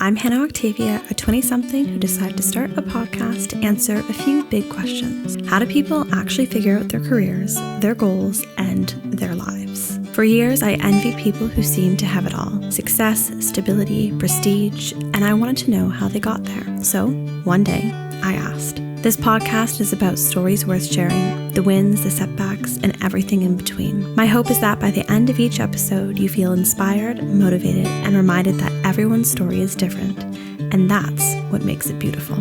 I'm Hannah Octavia, a 20-something who decided to start a podcast to answer a few big questions. How do people actually figure out their careers, their goals, and their lives? For years, I envied people who seemed to have it all: success, stability, prestige, and I wanted to know how they got there. So, one day, I asked. This podcast is about stories worth sharing, the wins, the setbacks, and everything in between. My hope is that by the end of each episode, you feel inspired, motivated, and reminded that everyone's story is different, and that's what makes it beautiful.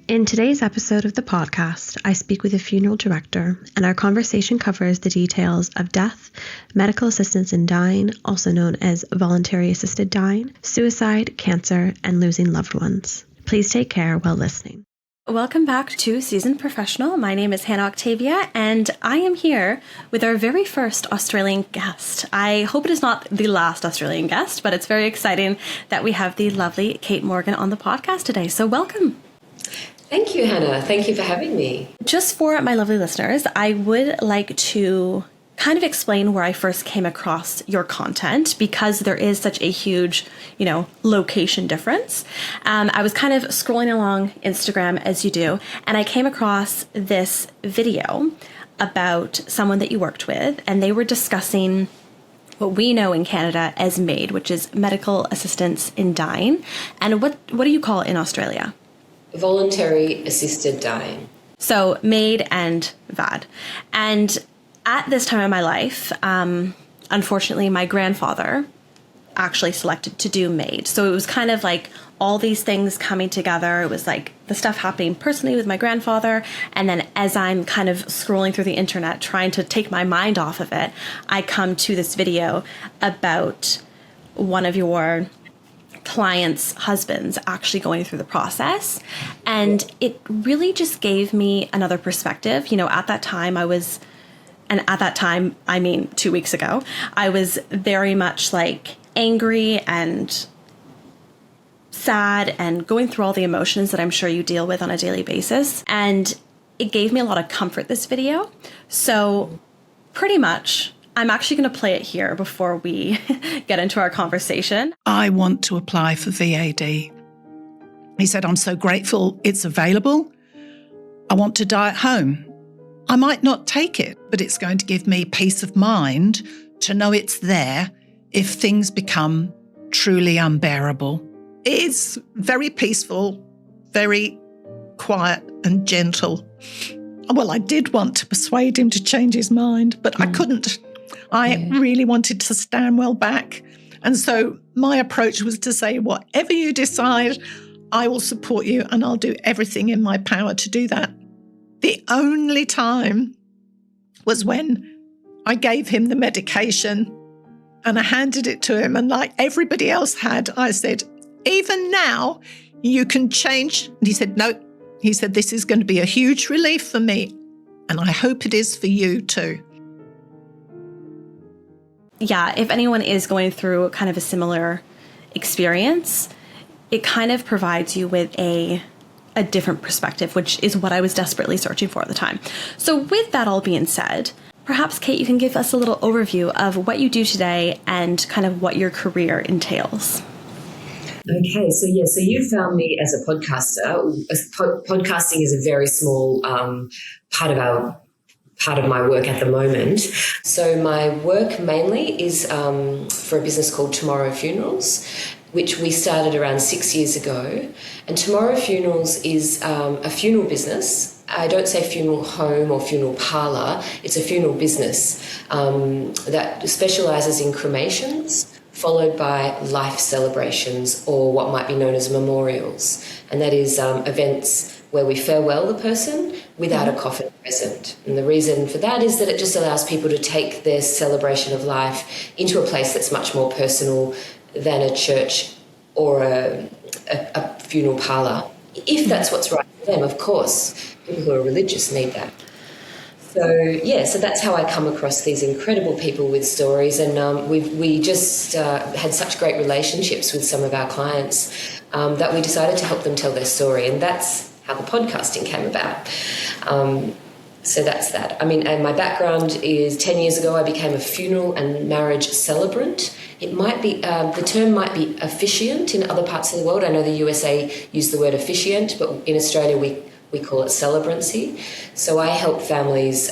In today's episode of the podcast, I speak with a funeral director, and our conversation covers the details of death, medical assistance in dying, also known as voluntary assisted dying, suicide, cancer, and losing loved ones. Please take care while listening. Welcome back to Seasoned Professional. My name is Hannah Octavia, and I am here with our very first Australian guest. I hope it is not the last Australian guest, but it's very exciting that we have the lovely Kate Morgan on the podcast today. So welcome. Thank you, Hannah. Thank you for having me. Just for my lovely listeners, I would like to kind of explain where I first came across your content, because there is such a huge, location difference. I was kind of scrolling along Instagram as you do, and I came across this video about someone that you worked with, and they were discussing what we know in Canada as MAID, which is medical assistance in dying. And what do you call it in Australia? Voluntary assisted dying. So MAID and VAD. And at this time in my life, unfortunately, my grandfather actually selected to do MAID. So it was kind of like all these things coming together. It was like the stuff happening personally with my grandfather. And then as I'm kind of scrolling through the internet, trying to take my mind off of it, I come to this video about one of your clients' husbands actually going through the process. And it really just gave me another perspective. At that time I mean 2 weeks ago, I was very much like angry and sad and going through all the emotions that I'm sure you deal with on a daily basis. And it gave me a lot of comfort, this video. So pretty much, I'm actually going to play it here before we get into our conversation. I want to apply for VAD. He said, I'm so grateful it's available. I want to die at home. I might not take it, but it's going to give me peace of mind to know it's there if things become truly unbearable. It is very peaceful, very quiet and gentle. Well, I did want to persuade him to change his mind, but I couldn't. I really wanted to stand well back. And so my approach was to say, whatever you decide, I will support you and I'll do everything in my power to do that. The only time was when I gave him the medication and I handed it to him, and like everybody else had, I said, even now you can change. And he said, no. He said, this is going to be a huge relief for me, and I hope it is for you too. Yeah, if anyone is going through kind of a similar experience, it kind of provides you with a different perspective, which is what I was desperately searching for at the time. So with that all being said, perhaps, Kate, you can give us a little overview of what you do today and kind of what your career entails. Okay, so you found me as a podcaster. Podcasting is a very small part of my work at the moment. So my work mainly is for a business called Tomorrow Funerals, which we started around 6 years ago. And Tomorrow Funerals is a funeral business. I don't say funeral home or funeral parlour. It's a funeral business that specialises in cremations, followed by life celebrations, or what might be known as memorials. And that is events where we farewell the person without a coffin present. And the reason for that is that it just allows people to take their celebration of life into a place that's much more personal than a church or a funeral parlour, if that's what's right for them, of course. People who are religious need that. So that's how I come across these incredible people with stories, and we just had such great relationships with some of our clients that we decided to help them tell their story, and that's how the podcasting came about. So that's that. I mean, and my background is 10 years ago, I became a funeral and marriage celebrant. It might be, the term might be officiant in other parts of the world. I know the USA use the word officiant, but in Australia we call it celebrancy. So I help families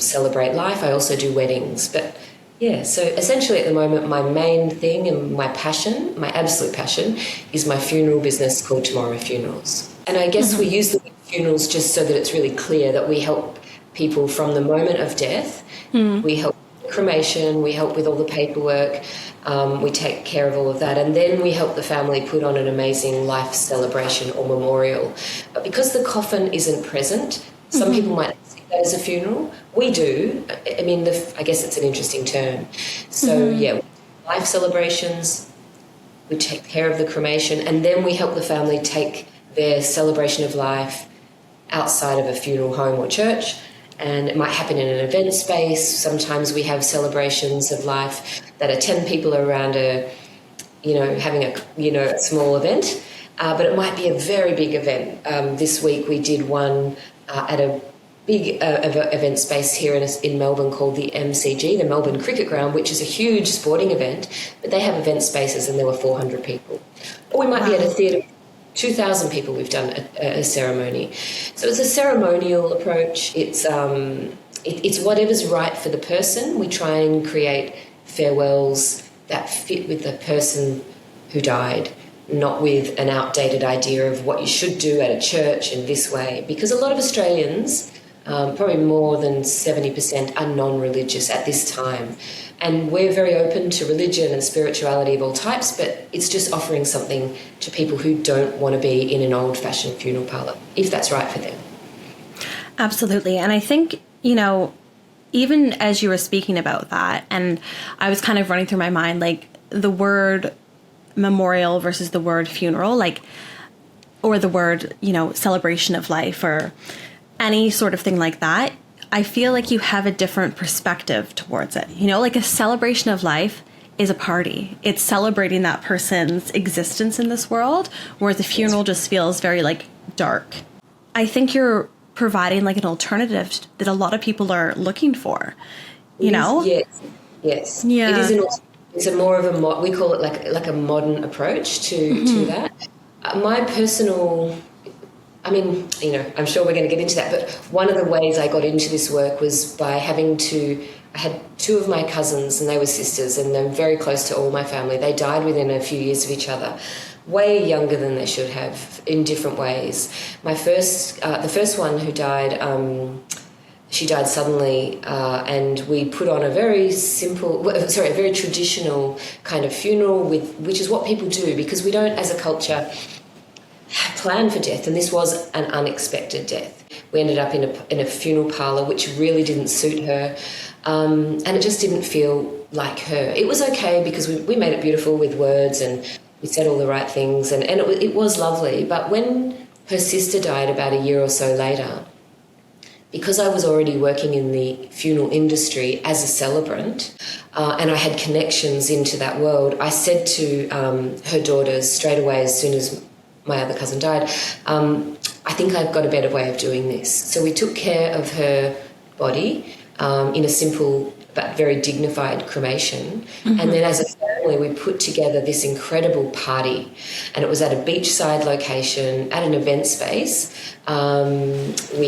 celebrate life. I also do weddings. But yeah, so essentially at the moment, my main thing and my passion, my absolute passion, is my funeral business called Tomorrow Funerals. And I guess we use the word funerals just so that it's really clear that we help people from the moment of death. We help with cremation, we help with all the paperwork, we take care of all of that, and then we help the family put on an amazing life celebration or memorial. But because the coffin isn't present, some people might see that as a funeral. We do. I mean, I guess it's an interesting term. So yeah, life celebrations, we take care of the cremation, and then we help the family take their celebration of life outside of a funeral home or church, and it might happen in an event space. Sometimes we have celebrations of life that are 10 people around having a small event, but it might be a very big event. This week we did one at a big event space here in Melbourne called the MCG, the Melbourne Cricket Ground, which is a huge sporting event, but they have event spaces and there were 400 people. Or we might be at a theatre, 2,000 people. We've done a ceremony. So it's a ceremonial approach. It's whatever's right for the person. We try and create farewells that fit with the person who died, not with an outdated idea of what you should do at a church in this way. Because a lot of Australians, probably more than 70%, are non-religious at this time. And we're very open to religion and spirituality of all types, but it's just offering something to people who don't want to be in an old-fashioned funeral parlour, if that's right for them. Absolutely. And I think, even as you were speaking about that, and I was kind of running through my mind, like the word memorial versus the word funeral, or the word, celebration of life or any sort of thing like that, I feel like you have a different perspective towards it. Like a celebration of life is a party. It's celebrating that person's existence in this world, whereas a funeral just feels very dark. I think you're providing an alternative that a lot of people are looking for, Yes. Yeah. It is it's a more of a, we call it like a modern approach to that. My personal, I'm sure we're going to get into that, but one of the ways I got into this work was by I had two of my cousins, and they were sisters, and they're very close to all my family. They died within a few years of each other, way younger than they should have, in different ways. The first one who died, she died suddenly, and we put on a very traditional kind of funeral, which is what people do, because we don't, as a culture, plan for death, and this was an unexpected death. We ended up in a funeral parlour, which really didn't suit her, and it just didn't feel like her. It was okay because we made it beautiful with words and we said all the right things, and it was lovely. But when her sister died about a year or so later, because I was already working in the funeral industry as a celebrant, and I had connections into that world, I said to her daughters straight away, as soon as my other cousin died, I think I've got a better way of doing this. So we took care of her body in a simple but very dignified cremation. Mm-hmm. And then as a family, we put together this incredible party. And it was at a beachside location, at an event space. There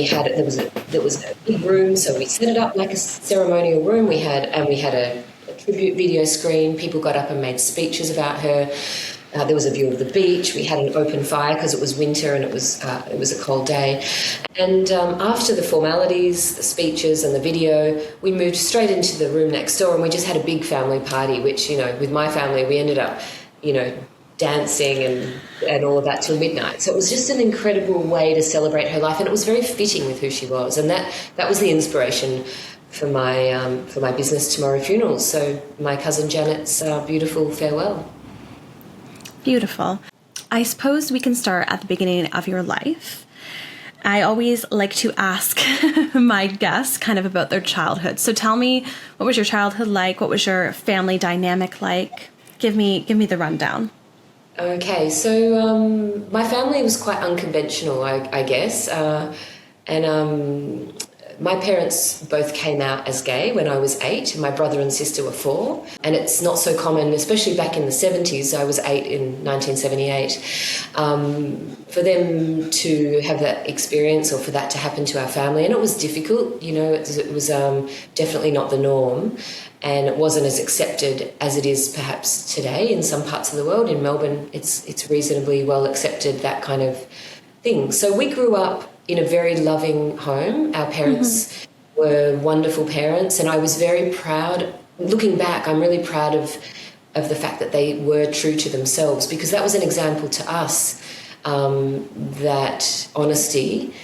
was a big room, so we set it up like a ceremonial room. We had a tribute video screen. People got up and made speeches about her. There was a view of the beach. We had an open fire because it was winter and it was a cold day. And after the formalities, the speeches and the video, we moved straight into the room next door and we just had a big family party, which, with my family, we ended up, dancing and all of that till midnight. So it was just an incredible way to celebrate her life, and it was very fitting with who she was. And that was the inspiration for my business, Tomorrow Funerals. So my cousin Janet's beautiful farewell. Beautiful. I suppose we can start at the beginning of your life. I always like to ask my guests kind of about their childhood. So tell me, what was your childhood like? What was your family dynamic like? Give me the rundown. Okay, so my family was quite unconventional, I guess. And my parents both came out as gay when I was 8, and my brother and sister were 4. And it's not so common, especially back in the 70s. I was 8 in 1978. For them to have that experience, or for that to happen to our family. And it was difficult, it was definitely not the norm. And it wasn't as accepted as it is perhaps today in some parts of the world. In Melbourne, it's reasonably well accepted, that kind of thing. So we grew up in a very loving home. Our parents were wonderful parents, and I was very proud. Looking back, I'm really proud of the fact that they were true to themselves, because that was an example to us that honesty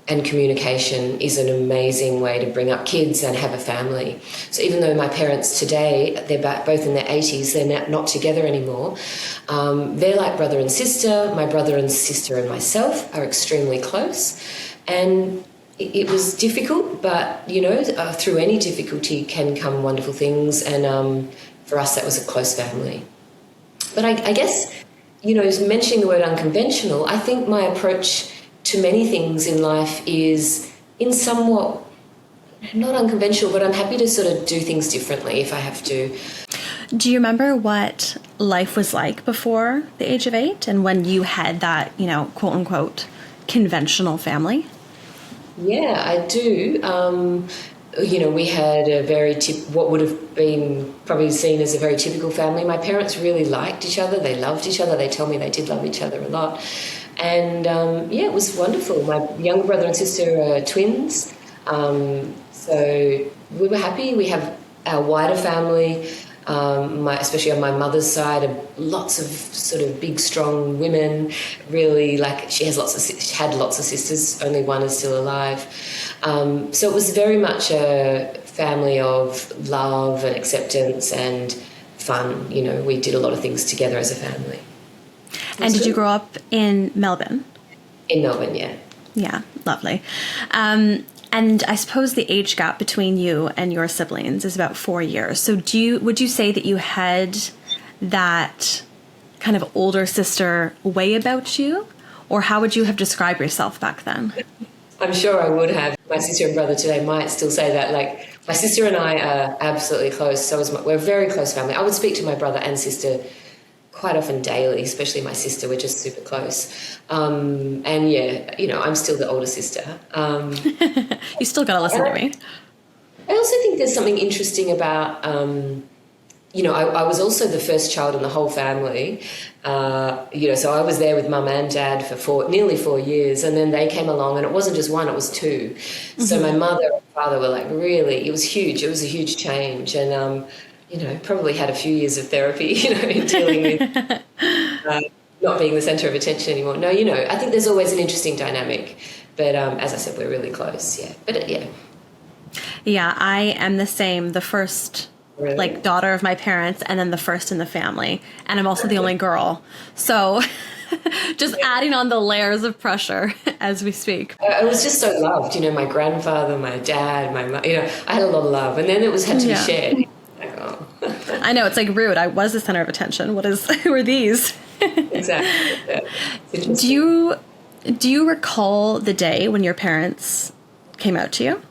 and communication is an amazing way to bring up kids and have a family. So even though my parents today, they're both in their 80s, they're not together anymore, they're like brother and sister. My brother and sister and myself are extremely close. And it was difficult, but, through any difficulty can come wonderful things. And for us, that was a close family. But I guess, mentioning the word unconventional, I think my approach to many things in life is in somewhat, not unconventional, but I'm happy to sort of do things differently if I have to. Do you remember what life was like before the age of 8 and when you had that, quote unquote, conventional family? Yeah, I do. We had a very what would have been probably seen as a very typical family. My parents really liked each other. They loved each other. They tell me they did love each other a lot. And, it was wonderful. My younger brother and sister are twins. So we were happy. We have our wider family, especially on my mother's side, lots of sort of big, strong women. Really, she had lots of sisters. Only one is still alive. So it was very much a family of love and acceptance and fun. We did a lot of things together as a family. And did you grow up in Melbourne? In Melbourne, yeah. Yeah, lovely. And I suppose the age gap between you and your siblings is about 4 years. So would you say that you had that kind of older sister way about you? Or how would you have described yourself back then? I'm sure I would have. My sister and brother today might still say that. My sister and I are absolutely close. We're a very close family. I would speak to my brother and sister quite often daily, especially my sister. We're just super close. And yeah, I'm still the older sister. You still got to listen to me. I also think there's something interesting about, I was also the first child in the whole family. So I was there with mum and dad for nearly 4 years, and then they came along, and it wasn't just one, it was 2. Mm-hmm. So my mother and father were really, it was huge. It was a huge change. And, probably had a few years of therapy, in dealing with not being the centre of attention anymore. No, I think there's always an interesting dynamic. But as I said, we're really close, yeah. But, yeah. Yeah, I am the same, the first, daughter of my parents, and then the first in the family. And I'm also the only girl. So just adding on the layers of pressure as we speak. I was just so loved, my grandfather, my dad, my mum, I had a lot of love. And then it had to be shared. I know, it's rude. I was the center of attention. Who are these? Exactly. Yeah. Do you recall the day when your parents came out to you?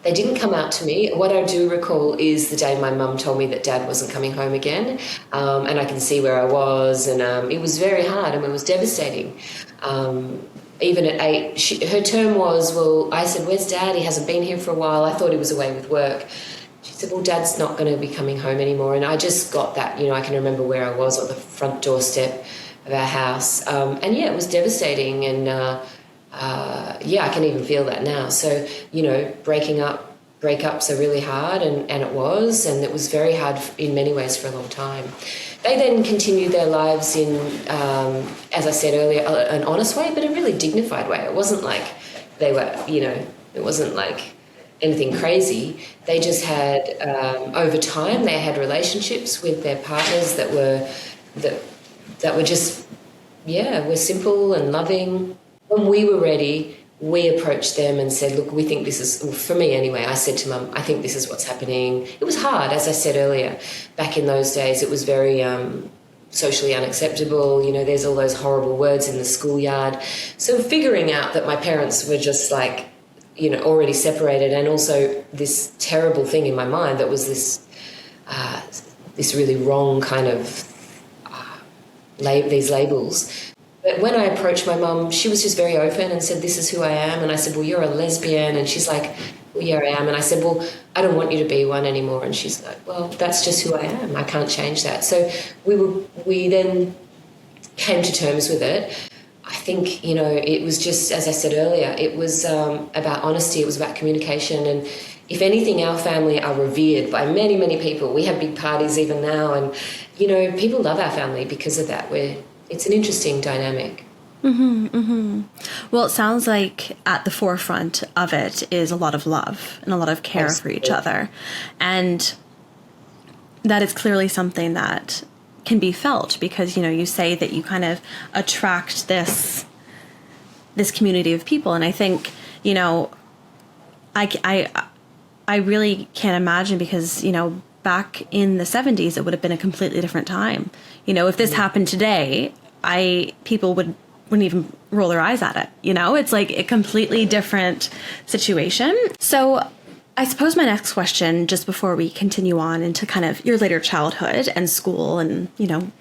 They didn't come out to me. What I do recall is the day my mum told me that dad wasn't coming home again. And I can see where I was. And it was very hard. It was devastating. Even at 8, her term was, I said, where's dad? He hasn't been here for a while. I thought he was away with work. She said, well, dad's not going to be coming home anymore. And I just got that, I can remember where I was on the front doorstep of our house. And yeah, it was devastating. And I can even feel that now. So, breakups are really hard, and it was very hard in many ways for a long time. They then continued their lives in, as I said earlier, an honest way, but a really dignified way. It wasn't like they were, it wasn't like anything crazy. They just had, over time, they had relationships with their partners that were just, were simple and loving. When we were ready, we approached them and said, look, we think this is, for me anyway, I said to Mum, I think this is what's happening. It was hard, as I said earlier. Back in those days, it was very socially unacceptable. There's all those horrible words in the schoolyard. So figuring out that my parents were just already separated, and also this terrible thing in my mind that was this really wrong kind of these labels. But when I approached my mum, she was just very open and said, "This is who I am." And I said, "Well, you're a lesbian." And she's like, "Well, yeah, I am." And I said, "Well, I don't want you to be one anymore." And she's like, "Well, that's just who I am. I can't change that." So we then came to terms with it. I think, it was just, as I said earlier, it was about honesty. It was about communication. And if anything, our family are revered by many, many people. We have big parties even now. And, people love our family because of that. It's an interesting dynamic. Mm-hmm, mm-hmm. Well, it sounds like at the forefront of it is a lot of love and a lot of care Absolutely. for each other. And that is clearly something that can be felt because, you say that you kind of attract this community of people. And I think, I really can't imagine because, back in the 70s, it would have been a completely different time. If this happened today, people wouldn't even roll their eyes at it. It's like a completely different situation. So I suppose my next question, just before we continue on into kind of your later childhood and school and,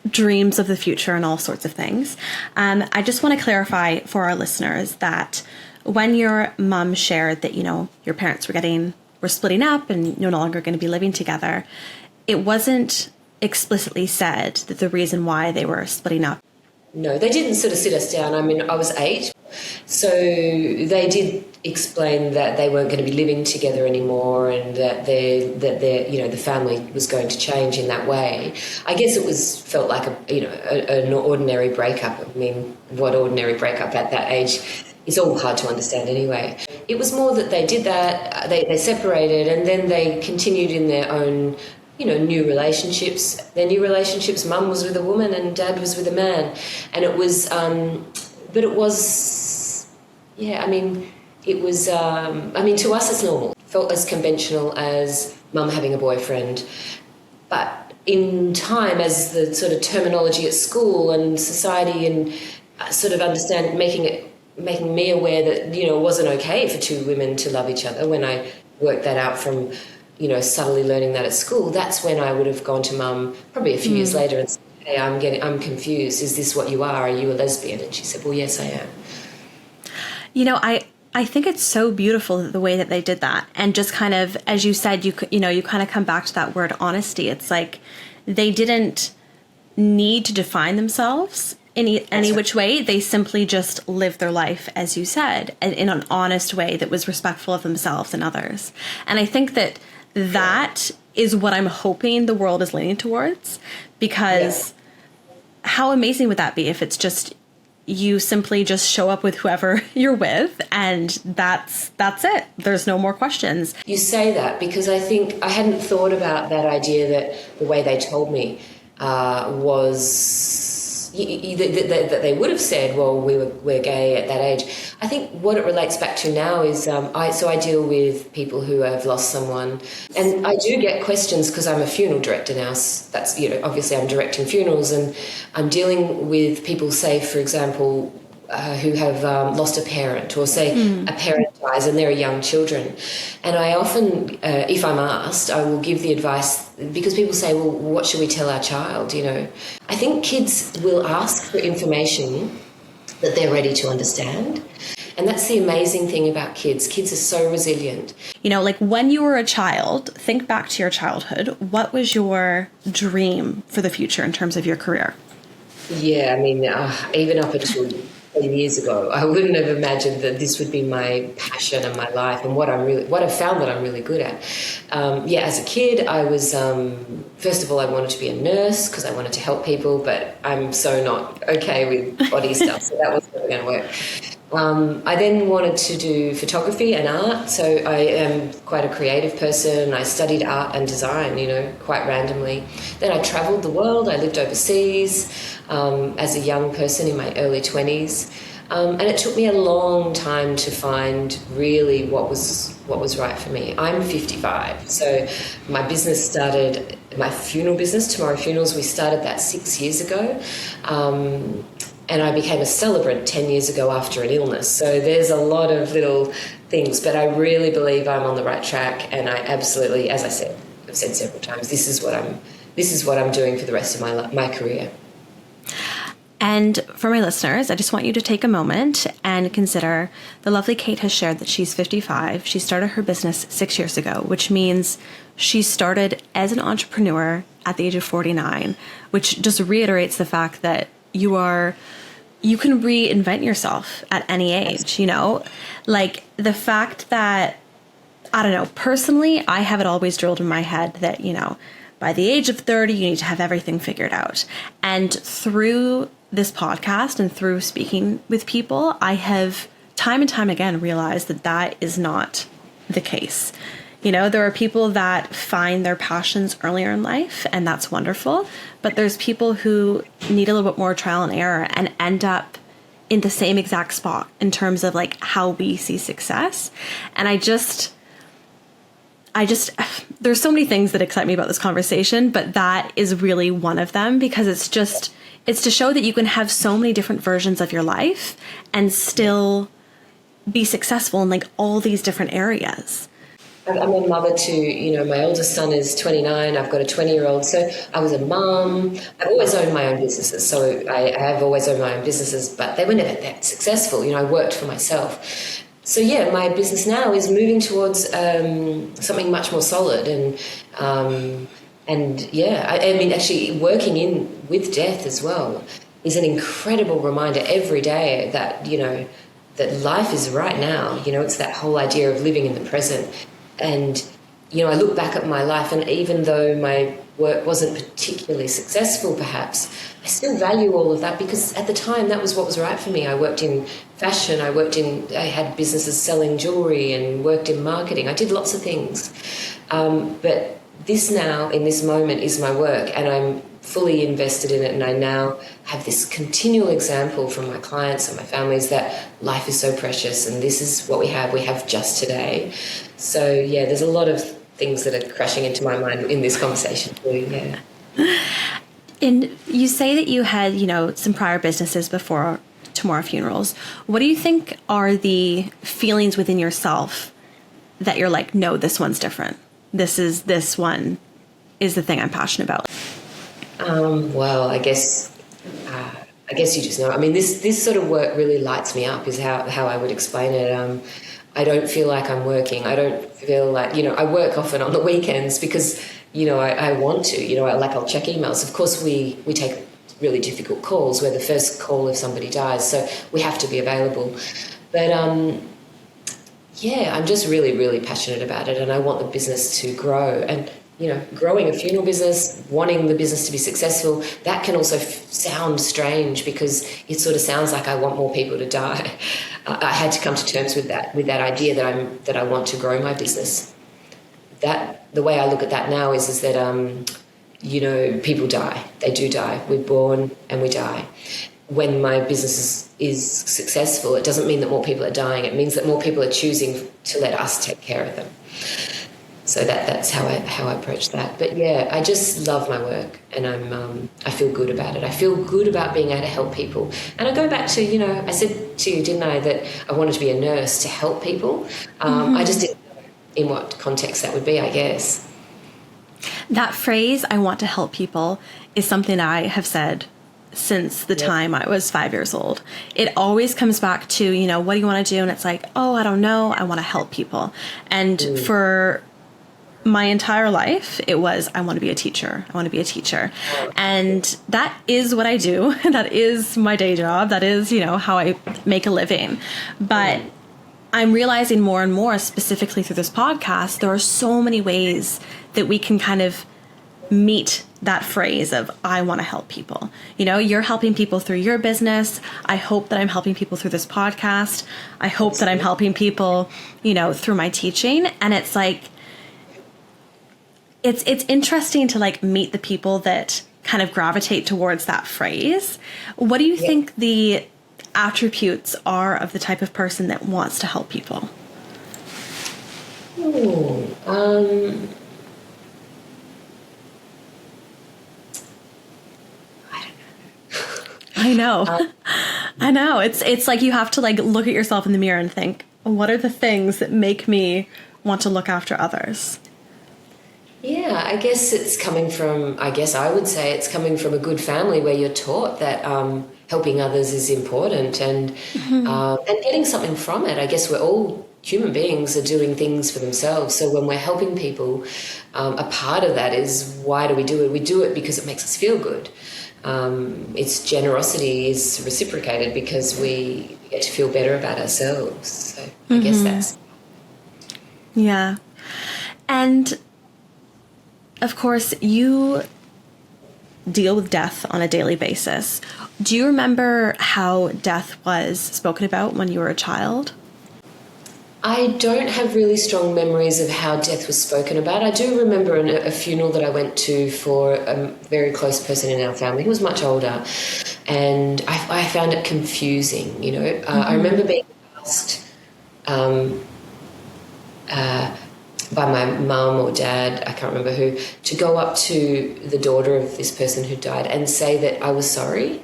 dreams of the future and all sorts of things, I just want to clarify for our listeners that when your mum shared that, your parents were splitting up and you're no longer going to be living together, it wasn't explicitly said that the reason why they were splitting up. No, they didn't sort of sit us down. I mean, I was 8, so they did explain that they weren't going to be living together anymore, and that the family was going to change in that way. I guess it felt like an ordinary breakup. I mean, what ordinary breakup at that age? It's all hard to understand anyway. It was more that they did that, they separated, and then they continued in their own, new relationships. Their new relationships, mum was with a woman and dad was with a man. And it was, but it was, to us it's normal. It felt as conventional as mum having a boyfriend. But in time, as the sort of terminology at school and society and sort of making me aware that, it wasn't okay for two women to love each other. When I worked that out from, subtly learning that at school, that's when I would have gone to mum probably a few years later and said, "Hey, I'm confused. Is this what you are? Are you a lesbian?" And she said, "Well, yes, I am." I think it's so beautiful the way that they did that. And just kind of, as you said, you kind of come back to that word honesty. It's like they didn't need to define themselves any which way. They simply just lived their life, as you said, in an honest way that was respectful of themselves and others. And I think that is what I'm hoping the world is leaning towards, because how amazing would that be if it's just you simply just show up with whoever you're with and that's it. There's no more questions. You say that because I think I hadn't thought about that idea that the way they told me was that they would have said, "Well, we're gay at that age." I think what it relates back to now is I deal with people who have lost someone, and I do get questions because I'm a funeral director now. That's obviously I'm directing funerals, and I'm dealing with people, say for example, who have lost a parent, or say a parent dies and there are young children. And I often, if I'm asked, I will give the advice, because people say, "Well, what should we tell our child?" I think kids will ask for information that they're ready to understand. And that's the amazing thing about kids. Kids are so resilient. Like when you were a child, think back to your childhood. What was your dream for the future in terms of your career? Yeah, I mean, even up until 10 years ago, I wouldn't have imagined that this would be my passion and my life and what I've found that I'm really good at. As a kid, I was, first of all, I wanted to be a nurse because I wanted to help people, but I'm so not okay with body stuff, so that wasn't going to work. I then wanted to do photography and art, so I am quite a creative person. I studied art and design, quite randomly. Then I travelled the world. I lived overseas as a young person in my early 20s, and it took me a long time to find really what was right for me. I'm 55, so my business started, my funeral business, Tomorrow Funerals, we started that 6 years ago. And I became a celebrant 10 years ago after an illness. So there's a lot of little things. But I really believe I'm on the right track, and I absolutely, as I said, I've said several times, this is what I'm doing for the rest of my career. And for my listeners, I just want you to take a moment and consider the lovely Kate has shared that she's 55. She started her business 6 years ago, which means she started as an entrepreneur at the age of 49, which just reiterates the fact that you can reinvent yourself at any age, like the fact that, I don't know, personally, I have it always drilled in my head that, by the age of 30, you need to have everything figured out. And through this podcast and through speaking with people, I have time and time again realized that that is not the case. There are people that find their passions earlier in life, and that's wonderful. But there's people who need a little bit more trial and error and end up in the same exact spot in terms of like how we see success. And I just, there's so many things that excite me about this conversation, but that is really one of them, because it's to show that you can have so many different versions of your life and still be successful in like all these different areas. I'm a mother to, my oldest son is 29. I've got a 20-year-old. So I was a mum. I've always owned my own businesses. So I have always owned my own businesses, but they were never that successful. I worked for myself. So yeah, my business now is moving towards something much more solid, and yeah, I mean, actually working with death as well is an incredible reminder every day that that life is right now. It's that whole idea of living in the present. And I look back at my life, and even though my work wasn't particularly successful, perhaps, I still value all of that, because at the time that was what was right for me. I worked in fashion, I had businesses selling jewelry and worked in marketing. I did lots of things. But this now, in this moment, is my work, and I'm fully invested in it. And I now have this continual example from my clients and my families that life is so precious, and this is what we have just today. So yeah, there's a lot of things that are crashing into my mind in this conversation too, yeah. And you say that you had, some prior businesses before Tomorrow Funerals. What do you think are the feelings within yourself that you're like, no, this one's different? This one is the thing I'm passionate about. Well, I guess you just know. I mean, this sort of work really lights me up, is how I would explain it. I don't feel like I'm working. I don't feel like, I work often on the weekends because, I want to, I'll check emails. Of course, we take really difficult calls. We're the first call if somebody dies, so we have to be available. But, yeah, I'm just really, really passionate about it, and I want the business to grow. And, growing a funeral business, wanting the business to be successful, that can also sound strange, because it sort of sounds like I want more people to die. I had to come to terms with that idea that I want to grow my business. The way I look at that now is that, people die. They do die. We're born and we die. When my business is successful, it doesn't mean that more people are dying. It means that more people are choosing to let us take care of them. So that's how I approach that. But yeah, I just love my work, and I feel good about it. I feel good about being able to help people. And I go back to, I said to you, didn't I, that I wanted to be a nurse to help people. I just didn't know in what context that would be, I guess. That phrase, I want to help people, is something I have said since the time I was 5 years old. It always comes back to, what do you want to do? And it's like, oh, I don't know. I want to help people. And for my entire life, it was, I want to be a teacher. I want to be a teacher. And that is what I do. That is my day job. That is, how I make a living. But I'm realizing more and more, specifically through this podcast, there are so many ways that we can kind of meet that phrase of, I want to help people. You're helping people through your business. I hope that I'm helping people through this podcast. I hope that I'm helping people, through my teaching. And it's like, it's interesting to like meet the people that kind of gravitate towards that phrase. What do you think the attributes are of the type of person that wants to help people? I know. I know. It's like you have to like look at yourself in the mirror and think, what are the things that make me want to look after others? Yeah, I guess I would say it's coming from a good family where you're taught that helping others is important and getting something from it. I guess we're all human beings are doing things for themselves. So when we're helping people, a part of that is, why do we do it? We do it because it makes us feel good. Its generosity is reciprocated because we get to feel better about ourselves. So I guess that's... Yeah. And of course, you deal with death on a daily basis. Do you remember how death was spoken about when you were a child? I don't have really strong memories of how death was spoken about. I do remember a funeral that I went to for a very close person in our family who was much older, and I found it confusing, you know. I remember being asked by my mum or dad, I can't remember who, to go up to the daughter of this person who died and say that I was sorry.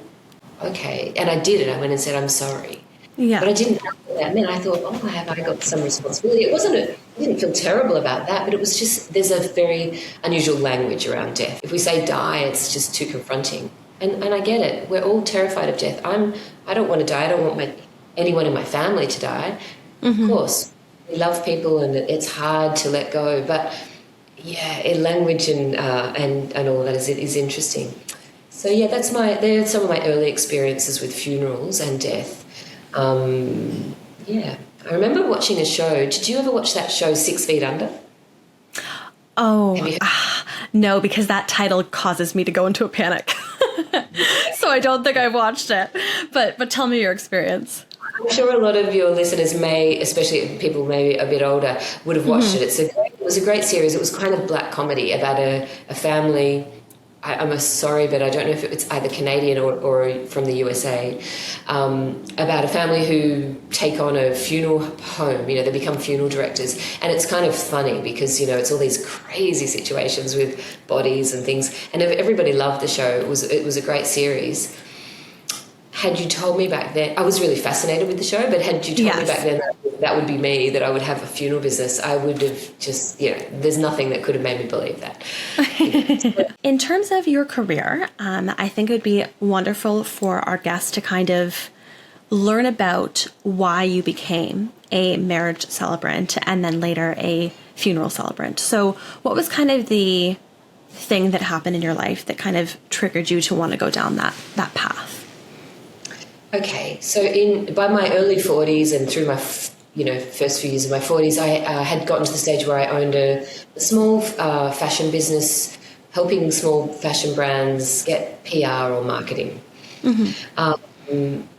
Okay. And I did it. I went and said, I'm sorry. Yeah. But I didn't know what that meant. I thought, have I got some responsibility? I didn't feel terrible about that, but it was just, there's a very unusual language around death. If we say die, it's just too confronting. And I get it. We're all terrified of death. I don't want to die. I don't want anyone in my family to die. Of course. We love people and it's hard to let go, but yeah, language and all that is interesting. So yeah, they're some of my early experiences with funerals and death. Yeah, I remember watching a show. Did you ever watch that show 6 Feet Under? Oh, no, because that title causes me to go into a panic. So I don't think I've watched it. But tell me your experience. I'm sure a lot of your listeners may, especially people maybe a bit older, would have watched it. It was a great series. It was kind of black comedy about a family. I'm sorry, but I don't know if it's either Canadian or from the USA, about a family who take on a funeral home. You know, they become funeral directors. And it's kind of funny because, you know, it's all these crazy situations with bodies and things. And everybody loved the show. It was a great series. Had you told me back then, I was really fascinated with the show, but had you told me back then that would be me, that I would have a funeral business, I would have just, you know, there's nothing that could have made me believe that. In terms of your career, I think it would be wonderful for our guests to kind of learn about why you became a marriage celebrant and then later a funeral celebrant. So what was kind of the thing that happened in your life that kind of triggered you to want to go down that path? Okay, so by my early 40s and through my first few years of my 40s, I had gotten to the stage where I owned a small fashion business, helping small fashion brands get PR or marketing. And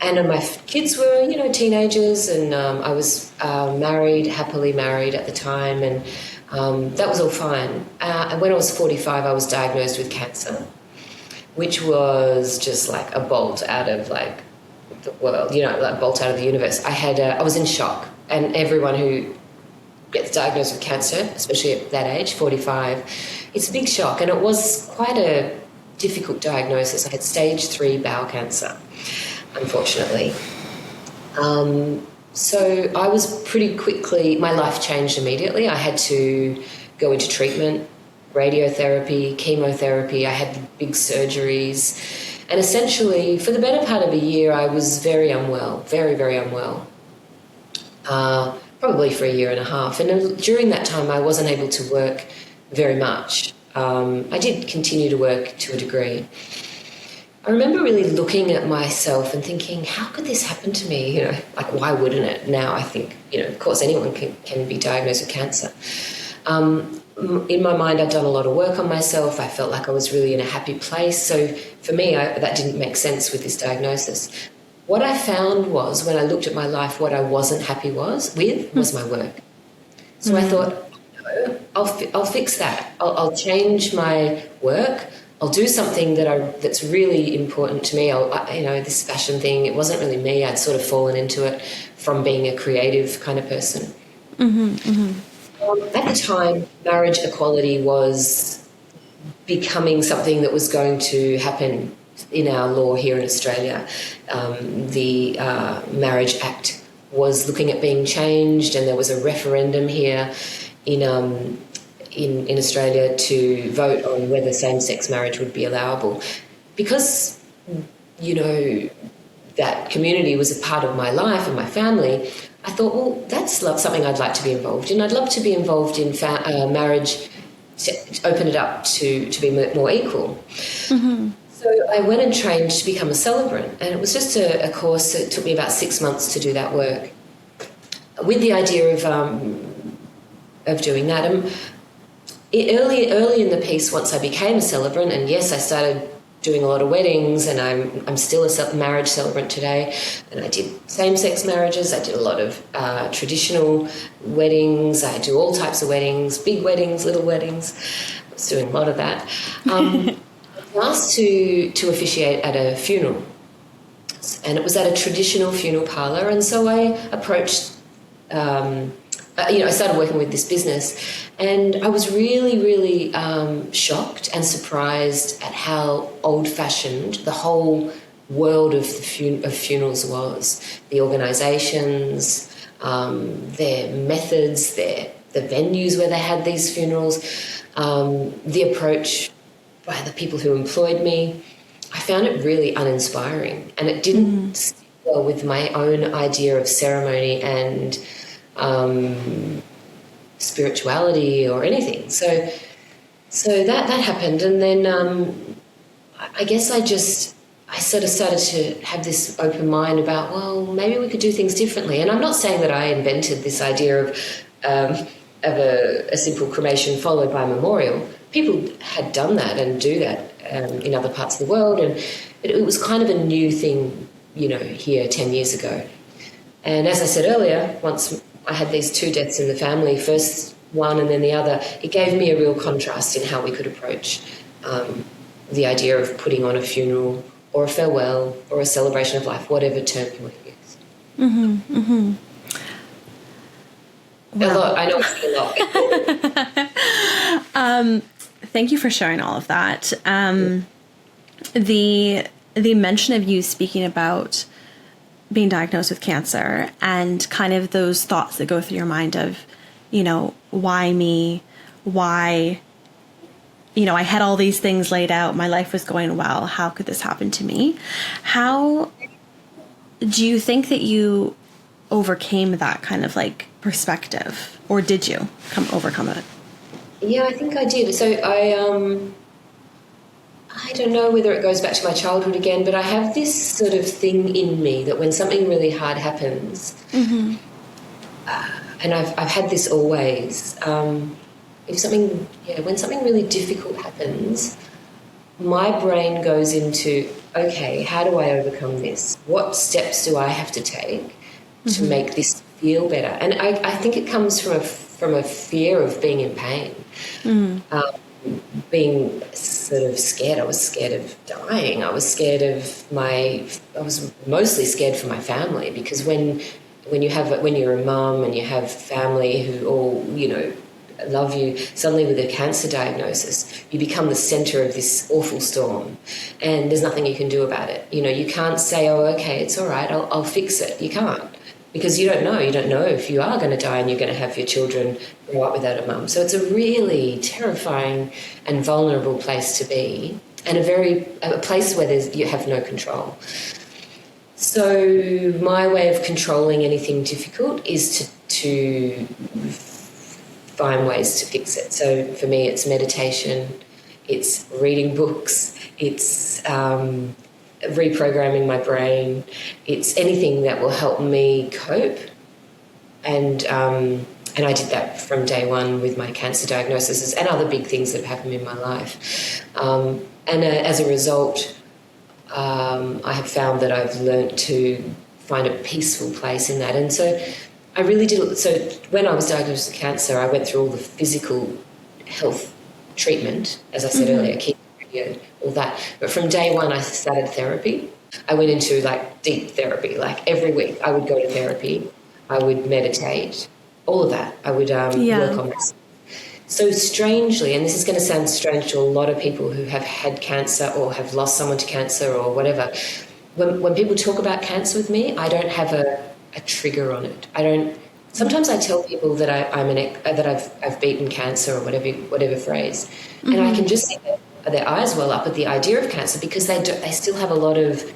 my kids were, you know, teenagers, and I was happily married at the time, and that was all fine. And when I was 45, I was diagnosed with cancer, which was just like a bolt out of like the world, you know, like bolt out of the universe. I was in shock, and everyone who gets diagnosed with cancer, especially at that age, 45, it's a big shock, and it was quite a difficult diagnosis. I had stage 3 bowel cancer, unfortunately. So I was pretty quickly, my life changed immediately. I had to go into treatment, radiotherapy, chemotherapy. I had big surgeries. And essentially, for the better part of a year, I was very unwell, very, very unwell, probably for a year and a half. And during that time, I wasn't able to work very much. I did continue to work to a degree. I remember really looking at myself and thinking, how could this happen to me? You know, like, why wouldn't it? Now I think, you know, of course, anyone can be diagnosed with cancer. In my mind, I'd done a lot of work on myself. I felt like I was really in a happy place. So for me, that didn't make sense with this diagnosis. What I found was, when I looked at my life, what I wasn't happy was my work. So I thought, no, I'll fix that. I'll change my work. I'll do something that's really important to me. This fashion thing, it wasn't really me. I'd sort of fallen into it from being a creative kind of person. At the time, marriage equality was becoming something that was going to happen in our law here in Australia. The Marriage Act was looking at being changed, and there was a referendum here in Australia to vote on whether same-sex marriage would be allowable. Because, you know, that community was a part of my life and my family, I thought, well, that's something I'd like to be involved in. I'd love to be involved in marriage to open it up to be more equal. Mm-hmm. So I went and trained to become a celebrant, and it was just a course. It took me about 6 months to do that work, with the idea of doing that. Early in the piece, once I became a celebrant, and yes, I started doing a lot of weddings, and I'm still a marriage celebrant today, and I did same-sex marriages. I did a lot of traditional weddings. I do all types of weddings, big weddings, little weddings. I was doing a lot of that. I was asked to officiate at a funeral, and it was at a traditional funeral parlour, and so I approached I started working with this business, and I was really, really shocked and surprised at how old-fashioned the whole world of funerals was. The organisations, their methods, the venues where they had these funerals, the approach by the people who employed me. I found it really uninspiring, and it didn't sit well with my own idea of ceremony and spirituality or anything. So that happened, and then I guess I sort of started to have this open mind about, well, maybe we could do things differently. And I'm not saying that I invented this idea of a simple cremation followed by a memorial. People had done that and do that in other parts of the world, and it was kind of a new thing, here 10 years ago. And as I said earlier, once I had these 2 deaths in the family, first one and then the other, it gave me a real contrast in how we could approach the idea of putting on a funeral or a farewell or a celebration of life, whatever term you want to use. Mm-hmm, mm-hmm. Wow. A lot. I know it's a lot. Thank you for sharing all of that. The mention of you speaking about being diagnosed with cancer and kind of those thoughts that go through your mind of, why me? Why, I had all these things laid out. My life was going well. How could this happen to me? How do you think that you overcame that kind of perspective, or did you overcome it? Yeah, I think I did. So I don't know whether it goes back to my childhood again, but I have this sort of thing in me that when something really hard happens, and I've had this always, when something really difficult happens, my brain goes into, okay, how do I overcome this? What steps do I have to take to make this feel better? And I think it comes from a fear of being in pain. Being sort of scared. I was scared of dying. I was mostly scared for my family, because when you're a mum and you have family who all, love you, suddenly with a cancer diagnosis, you become the centre of this awful storm, and there's nothing you can do about it. You can't say, oh, okay, it's all right, I'll fix it. You can't. Because you don't know if you are going to die and you're going to have your children grow up without a mum. So it's a really terrifying and vulnerable place to be, and a place where you have no control. So my way of controlling anything difficult is to find ways to fix it. So for me, it's meditation, it's reading books, it's reprogramming my brain. It's anything that will help me cope. And I did that from day one with my cancer diagnosis and other big things that have happened in my life. As a result, I have found that I've learnt to find a peaceful place in that. And so I really did. So when I was diagnosed with cancer, I went through all the physical health treatment, as I said earlier, all that. But from day one, I started therapy. I went into deep therapy. Every week I would go to therapy. I would meditate, all of that. I would work on this. So strangely, and this is going to sound strange to a lot of people who have had cancer or have lost someone to cancer or whatever, when people talk about cancer with me, I don't have a a trigger on it. I don't. Sometimes I tell people that I've beaten cancer or whatever phrase, and I can just see their eyes well up at the idea of cancer because they still have a lot of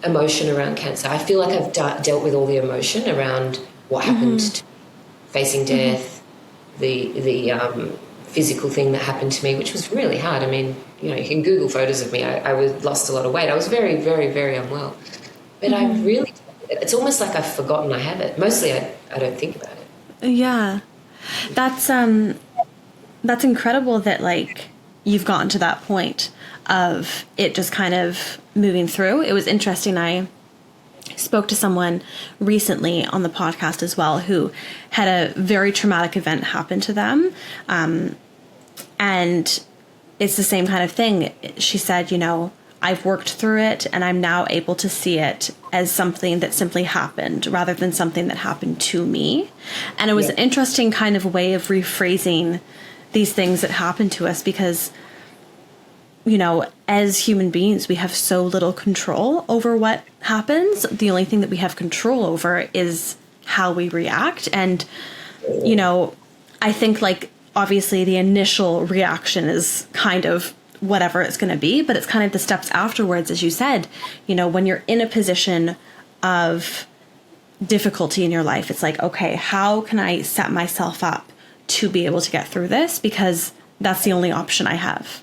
emotion around cancer. I feel like I've dealt with all the emotion around what happened, to facing death, the physical thing that happened to me, which was really hard. I mean, you can Google photos of me. I lost a lot of weight. I was very, very, very unwell. But I really, it's almost like I've forgotten I have it. Mostly I don't think about it. Yeah. That's incredible that like you've gotten to that point of it just kind of moving through. It was interesting. I spoke to someone recently on the podcast as well who had a very traumatic event happen to them. And it's the same kind of thing. She said, I've worked through it and I'm now able to see it as something that simply happened rather than something that happened to me. And it was an interesting kind of way of rephrasing these things that happen to us because, as human beings, we have so little control over what happens. The only thing that we have control over is how we react. And, I think like, obviously the initial reaction is kind of whatever it's going to be, but it's kind of the steps afterwards, as you said, when you're in a position of difficulty in your life, it's like, okay, how can I set myself up to be able to get through this? Because that's the only option I have.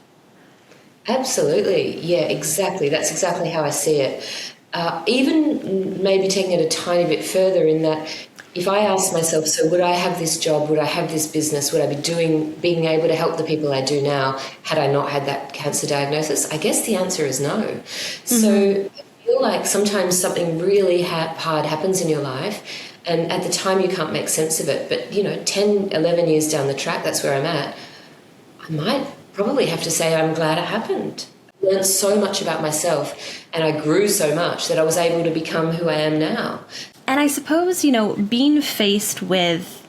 Absolutely. Yeah, exactly. That's exactly how I see it. Even maybe taking it a tiny bit further in that if I ask myself, so would I have this job? Would I have this business? Would I be being able to help the people I do now had I not had that cancer diagnosis? I guess the answer is no. So I feel like sometimes something really hard happens in your life and at the time you can't make sense of it. But, 10, 11 years down the track, that's where I'm at. I might probably have to say I'm glad it happened. I learned so much about myself and I grew so much that I was able to become who I am now. And I suppose, being faced with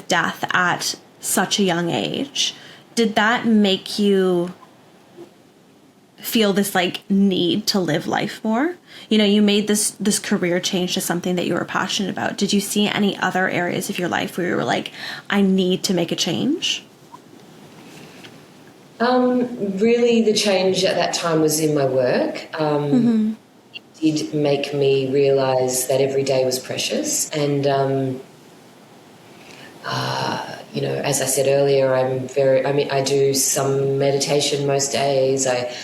death at such a young age, did that make you feel this like need to live life more? You made this career change to something that you were passionate about. Did you see any other areas of your life where you were like, I need to make a change? Really, the change at that time was in my work. It did make me realise that every day was precious. And, as I said earlier, I do some meditation most days. I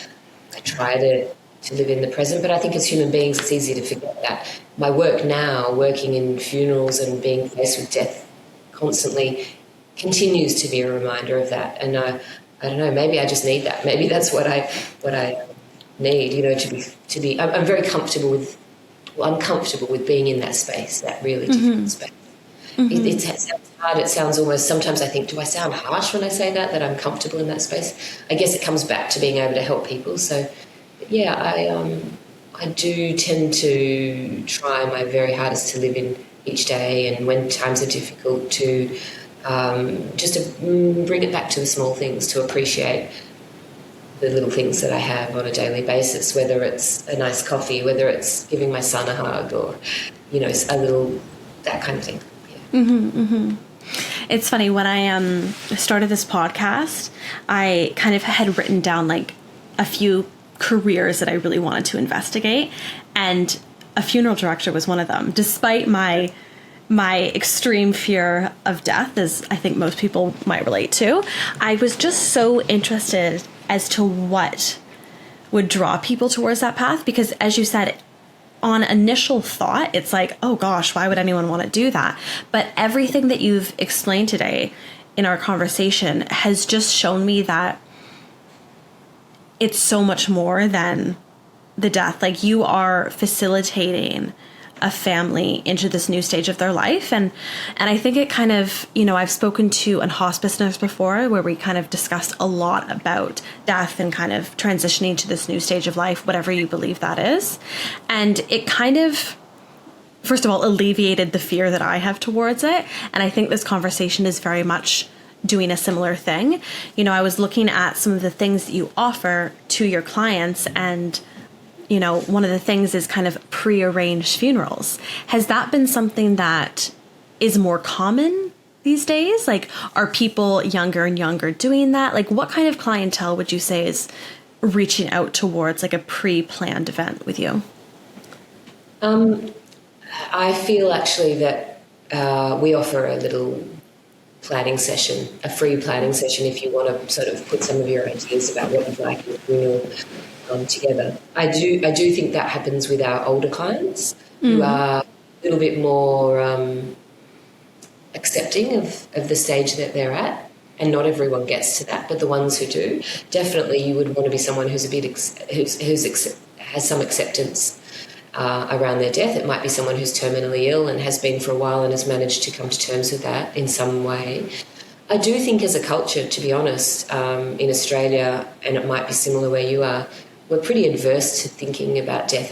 try to live in the present, but I think as human beings, it's easy to forget that. My work now, working in funerals and being faced with death constantly, continues to be a reminder of that. And I don't know, maybe I just need that. Maybe that's what I need, to be. I'm very comfortable with. Well, I'm comfortable with being in that space, that really difficult space. It sounds hard. It sounds almost. Sometimes I think, do I sound harsh when I say that I'm comfortable in that space? I guess it comes back to being able to help people. So, yeah, I do tend to try my very hardest to live in each day, and when times are difficult, to just to bring it back to the small things, to appreciate the little things that I have on a daily basis, whether it's a nice coffee, whether it's giving my son a hug or, a little, that kind of thing. Yeah. It's funny, when I started this podcast, I kind of had written down like a few careers that I really wanted to investigate, and a funeral director was one of them. Despite my extreme fear of death, as I think most people might relate to, I was just so interested as to what would draw people towards that path. Because as you said, on initial thought, it's like, oh gosh, why would anyone want to do that? But everything that you've explained today in our conversation has just shown me that it's so much more than the death. Like, you are facilitating a family into this new stage of their life. And I think it kind of, I've spoken to a hospice nurse before where we kind of discussed a lot about death and kind of transitioning to this new stage of life, whatever you believe that is. And it kind of, first of all, alleviated the fear that I have towards it. And I think this conversation is very much doing a similar thing. I was looking at some of the things that you offer to your clients, and one of the things is kind of pre-arranged funerals. Has that been something that is more common these days? Like, are people younger and younger doing that? Like, what kind of clientele would you say is reaching out towards like a pre-planned event with you? I feel actually that we offer a little planning session, a free planning session, if you want to sort of put some of your ideas about what you'd like in the funeral together. I do think that happens with our older clients who are a little bit more accepting of the stage that they're at, and not everyone gets to that, but the ones who do, definitely you would want to be someone who's a bit has some acceptance around their death. It might be someone who's terminally ill and has been for a while and has managed to come to terms with that in some way. I do think as a culture, to be honest, in Australia, and it might be similar where you are, we're pretty adverse to thinking about death.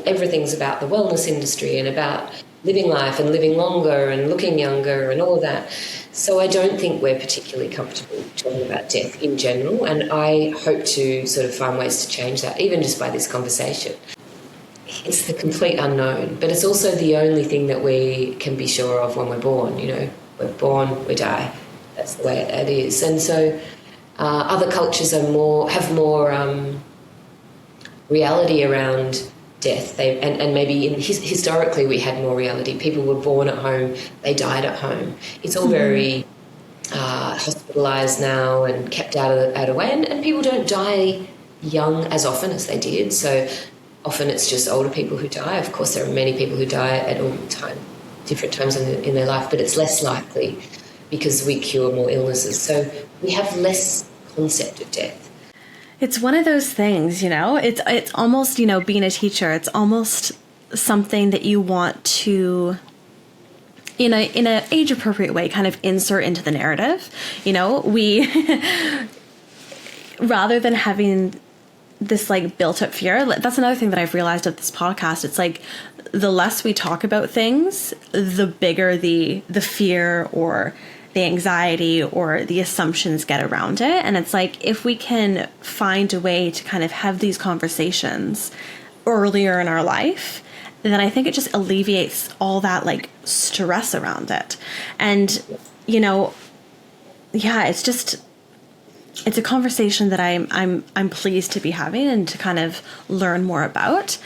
Everything's about the wellness industry and about living life and living longer and looking younger and all of that. So I don't think we're particularly comfortable talking about death in general, and I hope to sort of find ways to change that, even just by this conversation. It's the complete unknown, but it's also the only thing that we can be sure of when we're born. We're born, we die. That's the way it is. And so other cultures have more reality around death. And maybe historically we had more reality. People were born at home, they died at home. It's all very hospitalised now and kept out of the way. And people don't die young as often as they did. So often it's just older people who die. Of course, there are many people who die at all different times in their life, but it's less likely because we cure more illnesses. So we have less concept of death. It's one of those things, it's almost, being a teacher, it's almost something that you want to, in a age appropriate way, kind of insert into the narrative. We, rather than having this like built up fear, that's another thing that I've realized of this podcast. It's like the less we talk about things, the bigger the fear or the anxiety or the assumptions get around it. And it's like, if we can find a way to kind of have these conversations earlier in our life, then I think it just alleviates all that like stress around it. And, it's a conversation that I'm pleased to be having and to kind of learn more about.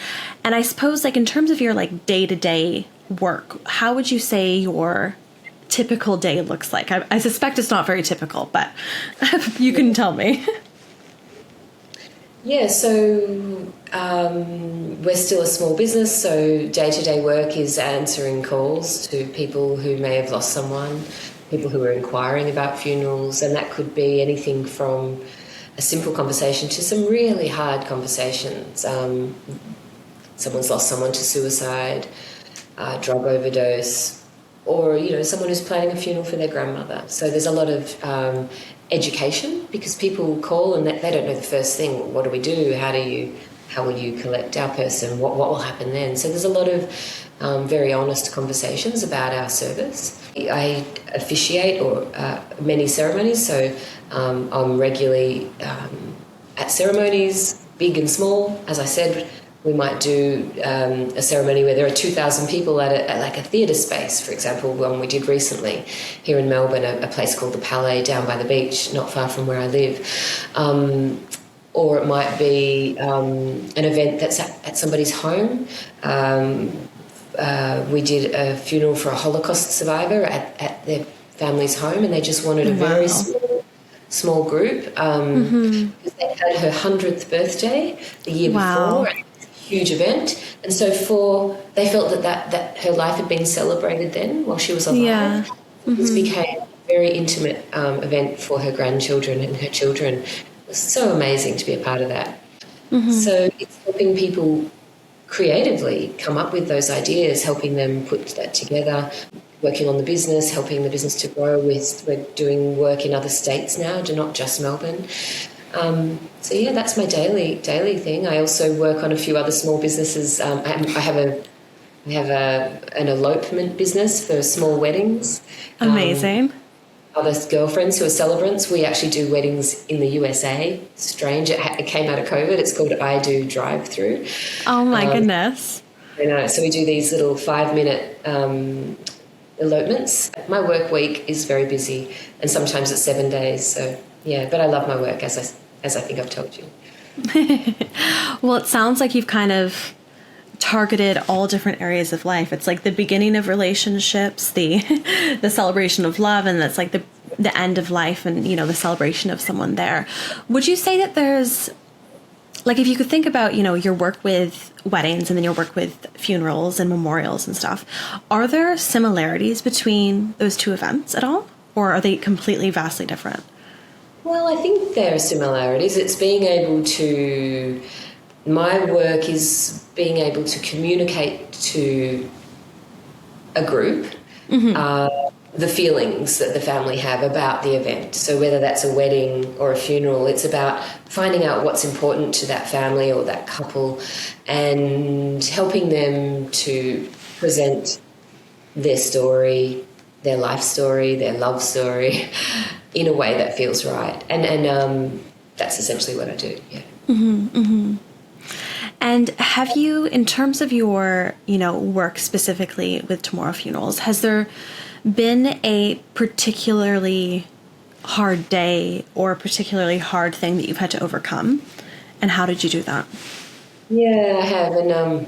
And I suppose like in terms of your like day-to-day work, how would you say your typical day looks like? I suspect it's not very typical, but you can tell me. Yeah, so we're still a small business, so day-to-day work is answering calls to people who may have lost someone, people who are inquiring about funerals, and that could be anything from a simple conversation to some really hard conversations. Someone's lost someone to suicide, drug overdose, or, someone who's planning a funeral for their grandmother. So there's a lot of education, because people call and they don't know the first thing. What do we do? How will you collect our person? What will happen then? So there's a lot of very honest conversations about our service. I officiate many ceremonies, so I'm regularly at ceremonies, big and small. As I said, we might do a ceremony where there are 2,000 people at like a theatre space, for example, one we did recently here in Melbourne, a place called the Palais down by the beach, not far from where I live. Or it might be an event that's at somebody's home. We did a funeral for a Holocaust survivor at their family's home, and they just wanted a very small group because they had her 100th birthday the year before. Huge event, and so they felt that her life had been celebrated then while she was alive. This became a very intimate event for her grandchildren and her children. It was so amazing to be a part of that. So it's helping people creatively come up with those ideas, helping them put that together, working on the business, helping the business to grow. We're doing work in other states now, not just Melbourne. So yeah, that's my daily thing. I also work on a few other small businesses. I have an elopement business for small weddings. Amazing. other girlfriends who are celebrants. We actually do weddings in the USA. Strange. It came out of COVID. It's called I Do Drive-Through. Oh, my goodness. I know. So we do these little 5-minute elopements. My work week is very busy, and sometimes it's 7 days. So, yeah, but I love my work, as I think I've told you. Well, it sounds like you've kind of targeted all different areas of life. It's like the beginning of relationships, the celebration of love, and that's like the end of life and, you know, the celebration of someone there. Would you say that there's, like, if you could think about, you know, your work with weddings and then your work with funerals and memorials and stuff, are there similarities between those two events at all? Or are they completely vastly different? Well, I think there are similarities. It's being able to, my work is being able to communicate to a group the feelings that the family have about the event. So whether that's a wedding or a funeral, it's about finding out what's important to that family or that couple and helping them to present their story, their life story, their love story in a way that feels right. And that's essentially what I do, yeah. Mm-hmm, mm-hmm. And have you, in terms of your, you know, work specifically with Tomorrow Funerals, has there been a particularly hard day or a particularly hard thing that you've had to overcome? And how did you do that? Yeah, I have. And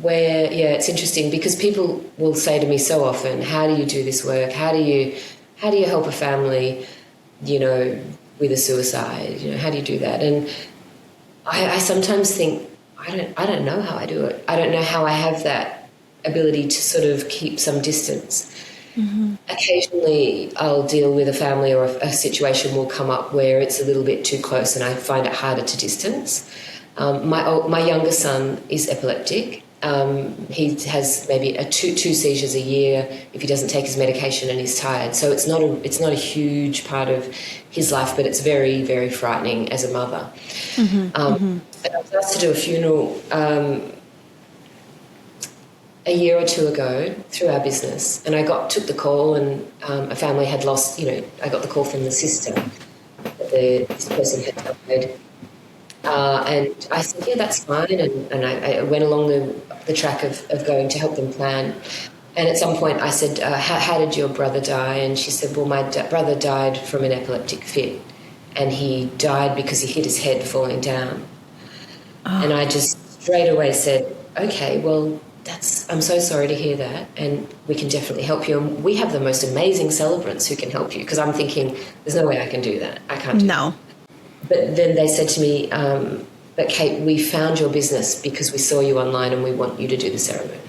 it's interesting because people will say to me so often, how do you do this work? How do you help a family, you know, with a suicide? You know, how do you do that? And I sometimes think, I don't know how I do it. I don't know how I have that ability to sort of keep some distance. Mm-hmm. Occasionally I'll deal with a family or a situation will come up where it's a little bit too close and I find it harder to distance. My younger son is epileptic. He has maybe two seizures a year if he doesn't take his medication and he's tired. So it's not a huge part of his life, but it's very, very frightening as a mother. Mm-hmm, And I was asked to do a funeral a year or two ago through our business, and I took the call, and a family had lost. You know, I got the call from the sister that this person had died. And I said, yeah, that's fine. And I went along the track of going to help them plan. And at some point I said, how did your brother die? And she said, well, my brother died from an epileptic fit. And he died because he hit his head falling down. Oh. And I just straight away said, okay, well, I'm so sorry to hear that. And we can definitely help you. And we have the most amazing celebrants who can help you. Because I'm thinking, there's no way I can do that. I can't do that. But then they said to me, but Kate, we found your business because we saw you online and we want you to do the ceremony.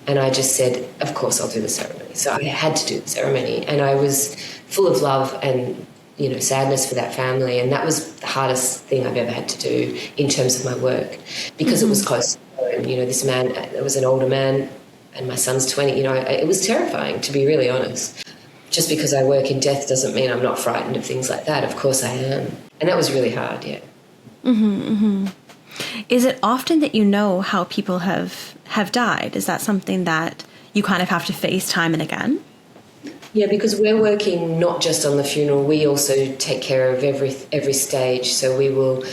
And I just said, of course I'll do the ceremony. So I had to do the ceremony. And I was full of love and, you know, sadness for that family. And that was the hardest thing I've ever had to do in terms of my work because it was close to home. You know, this man, it was an older man and my son's 20. You know, it was terrifying, to be really honest. Just because I work in death doesn't mean I'm not frightened of things like that. Of course I am. And that was really hard, yeah. Mm-hmm, mm-hmm. Is it often that you know how people have died? Is that something that you kind of have to face time and again? Yeah, because we're working not just on the funeral. We also take care of every stage. So we will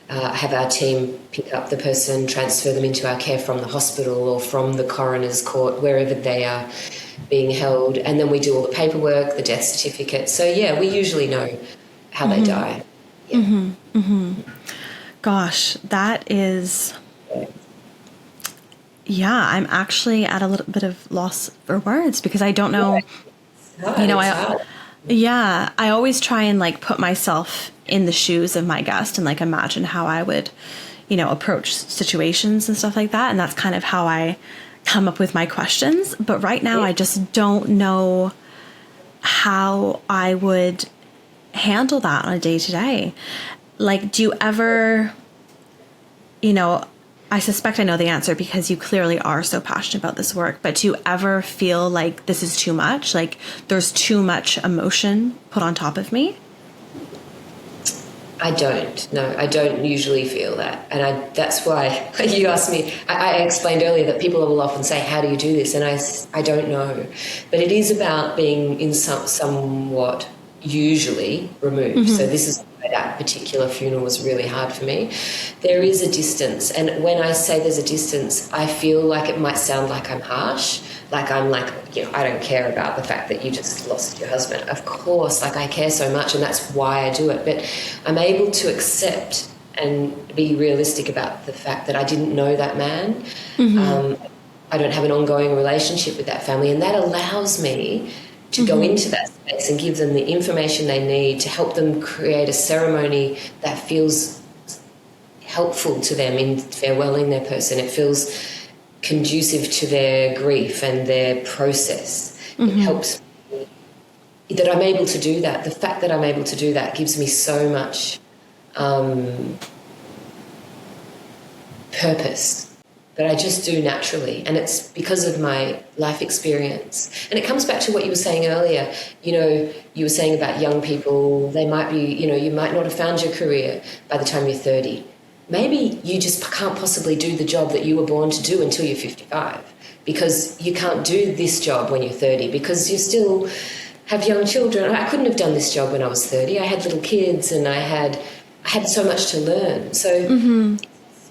have our team pick up the person, transfer them into our care from the hospital or from the coroner's court, wherever they are being held. And then we do all the paperwork, the death certificate. So, yeah, we usually know how they die. Yeah. Mm-hmm, mm-hmm. Gosh, that is... Yeah, I'm actually at a little bit of loss for words because I don't know... You know, I always try and like put myself in the shoes of my guest and like imagine how I would, you know, approach situations and stuff like that. And that's kind of how I come up with my questions. But right now, I just don't know how I would handle that on a day-to-day. Like, do you ever, you know, I suspect I know the answer because you clearly are so passionate about this work, but do you ever feel like this is too much? Like there's too much emotion put on top of me? I don't. No, I don't usually feel that. And that's why you asked me, I explained earlier that people will often say, how do you do this? And I don't know. But it is about being in somewhat usually removed. So this is why that particular funeral was really hard for me. There is a distance. And when I say there's a distance, I feel like it might sound like I'm harsh. Like I'm like, I don't care about the fact that you just lost your husband. Of course, like I care so much, and that's why I do it. But I'm able to accept and be realistic about the fact that I didn't know that man. I don't have an ongoing relationship with that family, and that allows me to go into that space and give them the information they need to help them create a ceremony that feels helpful to them in farewelling their person. It feels conducive to their grief and their process. It helps me that I'm able to do that. The fact that I'm able to do that gives me so much purpose that I just do naturally, and it's because of my life experience. And it comes back to what you were saying earlier. You were saying about young people, they might be, you might not have found your career by the time you're 30. Maybe you just can't possibly do the job that you were born to do until you're 55, because you can't do this job when you're 30 because you still have young children. I couldn't have done this job when I was 30. I had little kids and I had so much to learn. So it's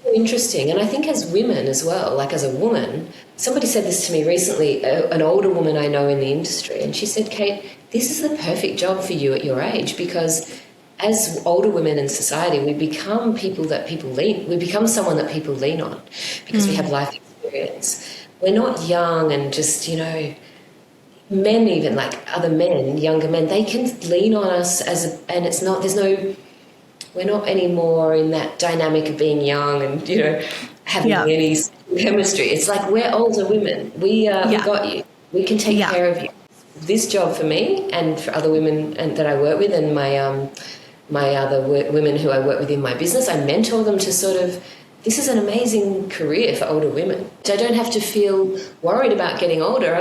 so interesting. And I think as women as well, like as a woman, somebody said this to me recently, an older woman I know in the industry, and she said, Kate, this is the perfect job for you at your age, because as older women in society, we become we become someone that people lean on because we have life experience. We're not young and just, men, even like other men, younger men, they can lean on us and it's not, we're not anymore in that dynamic of being young and, having any chemistry. It's like we're older women. We got you. We can take care of you. This job for me and for other women that I work with, and my other women who I work with in my business, I mentor them to this is an amazing career for older women. I don't have to feel worried about getting older.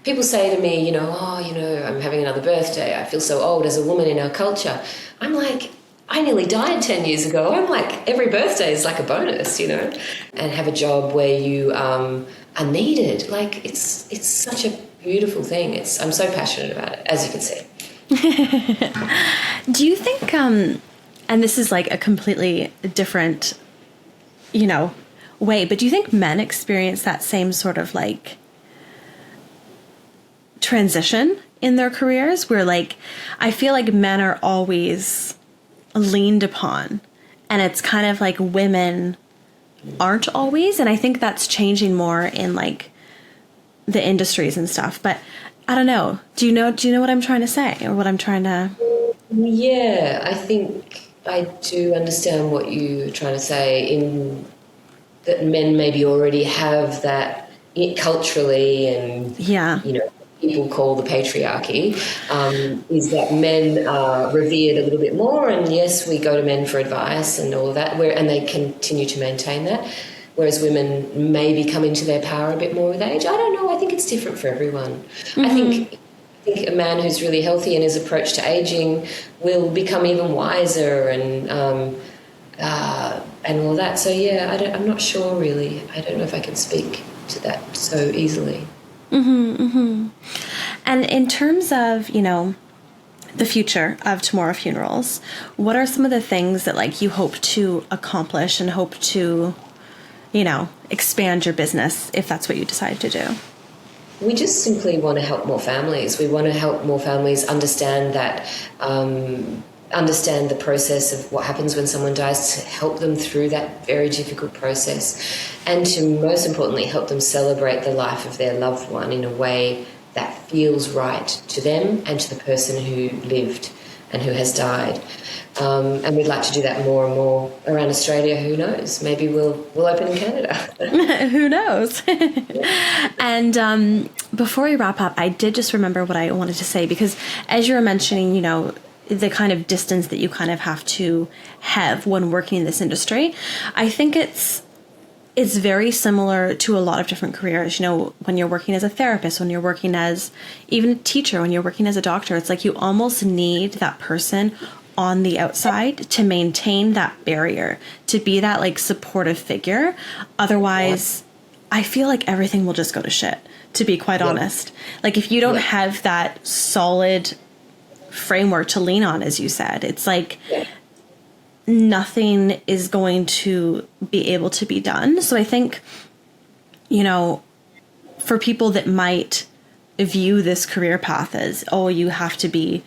People say to me, I'm having another birthday. I feel so old as a woman in our culture. I'm like, I nearly died 10 years ago. I'm like, every birthday is like a bonus, and have a job where you are needed. Like it's such a beautiful thing. I'm so passionate about it, as you can see. Do you think, and this is like a completely different, way, but do you think men experience that same sort of like transition in their careers where like, I feel like men are always leaned upon and it's kind of like women aren't always. And I think that's changing more in like the industries and stuff, but I don't know. Do you know what I'm trying to say or what I'm trying to? Yeah, I think I do understand what you're trying to say in that men maybe already have that culturally and, people call the patriarchy, is that men are revered a little bit more. And yes, we go to men for advice and all of that, and they continue to maintain that. Whereas women maybe come into their power a bit more with age. I don't know. I think it's different for everyone. I think a man who's really healthy in his approach to aging will become even wiser and all that. So, yeah, I'm not sure really. I don't know if I can speak to that so easily. And in terms of, the future of Tomorrow Funerals, what are some of the things that like you hope to accomplish and hope to expand your business if that's what you decide to do? We just simply want to help more families. We want to help more families understand that, understand the process of what happens when someone dies, to help them through that very difficult process, and to most importantly help them celebrate the life of their loved one in a way that feels right to them and to the person who lived and who has died. And we'd like to do that more and more around Australia. Who knows? Maybe we'll open in Canada. Who knows? And before we wrap up, I did just remember what I wanted to say, because as you were mentioning, the kind of distance that you kind of have to have when working in this industry, I think it's very similar to a lot of different careers. When you're working as a therapist, when you're working as even a teacher, when you're working as a doctor, it's like you almost need that person on the outside to maintain that barrier, to be that like supportive figure. Otherwise, I feel like everything will just go to shit, to be quite honest. Like if you don't have that solid framework to lean on, as you said, it's like nothing is going to be able to be done. So I think, you know, for people that might view this career path as, oh, you have to be,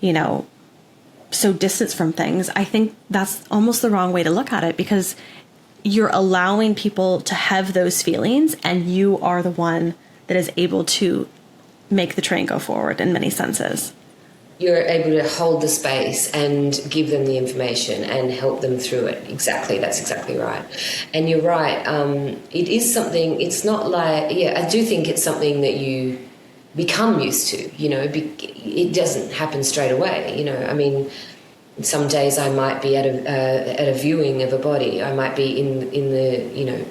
you know, so distant from things, I think that's almost the wrong way to look at it, because you're allowing people to have those feelings and you are the one that is able to make the train go forward in many senses. You're able to hold the space and give them the information and help them through it. Exactly. That's exactly right. And you're right. It is something, it's not like, I do think it's something that you become used to, you know, it doesn't happen straight away. You know, I mean, some days I might be at a viewing of a body. I might be in the, you know,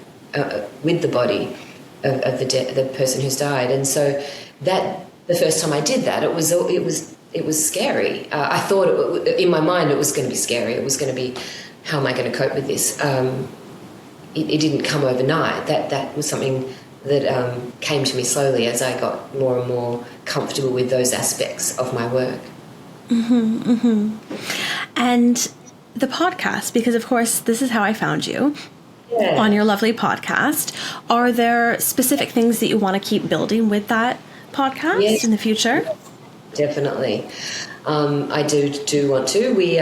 with the body of the person who's died. And so that the first time I did that, it was scary. I thought in my mind it was going to be scary. It was going to be, how am I going to cope with this? It didn't come overnight. That was something that came to me slowly as I got more and more comfortable with those aspects of my work. Mm-hmm, mm-hmm. And the podcast, because of course this is how I found you, on your lovely podcast. Are there specific things that you want to keep building with that podcast in the future? Definitely. I do want to. We